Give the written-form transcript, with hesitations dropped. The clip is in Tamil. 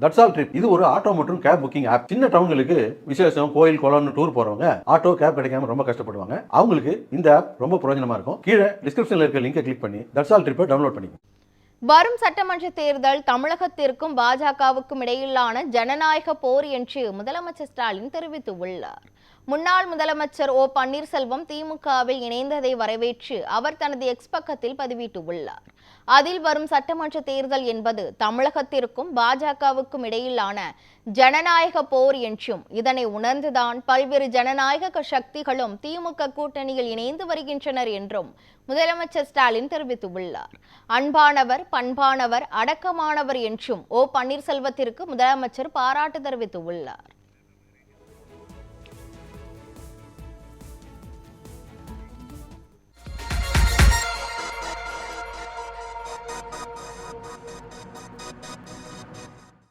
தட்ஸ் ஆல் ட்ரிப் இது ஒரு ஆட்டோ மற்றும் கேப் புக்கிங் ஆப். சின்ன டவுன்களுக்கு விசேஷம், கோயில், குளம்னு டூர் போறவங்க ஆட்டோ கேப் கிடைக்காம ரொம்ப கஷ்டப்படுவாங்க. அவங்களுக்கு இந்த ஆப் ரொம்ப பிரயோஜனமா இருக்கும். கீழே டிஸ்கிரிப்ஷன்ல இருக்க லிங்கை கிளிக் பண்ணி தட்ஸ் ஆல் ட்ரிப்பை டவுன்லோட் பண்ணிக்கோங்க. வரும் சட்டமன்ற தேர்தல் தமிழகத்திற்கும் பாஜகவுக்கும் இடையிலான ஜனநாயக போர் என்று முதலமைச்சர் ஸ்டாலின் தெரிவித்துள்ளார். முன்னாள் முதலமைச்சர் ஓ பன்னீர்செல்வம் திமுகவில் இணைந்ததை வரவேற்று அவர் தனது எக்ஸ் பக்கத்தில் பதிவிட்டுள்ளார். அதில் வரும் சட்டமன்ற தேர்தல் என்பது தமிழகத்திற்கும் பாஜகவுக்கும் இடையிலான ஜனநாயக போர் என்றும் இதனை உணர்ந்துதான் பல்வேறு ஜனநாயக சக்திகளும் திமுக கூட்டணியில் இணைந்து வருகின்றனர் என்றும் முதலமைச்சர் ஸ்டாலின் தெரிவித்துள்ளார். அன்பானவர், பண்பானவர், அடக்கமானவர் என்றும் ஓ பன்னீர்செல்வத்திற்கு முதலமைச்சர் பாராட்டு தெரிவித்துள்ளார்.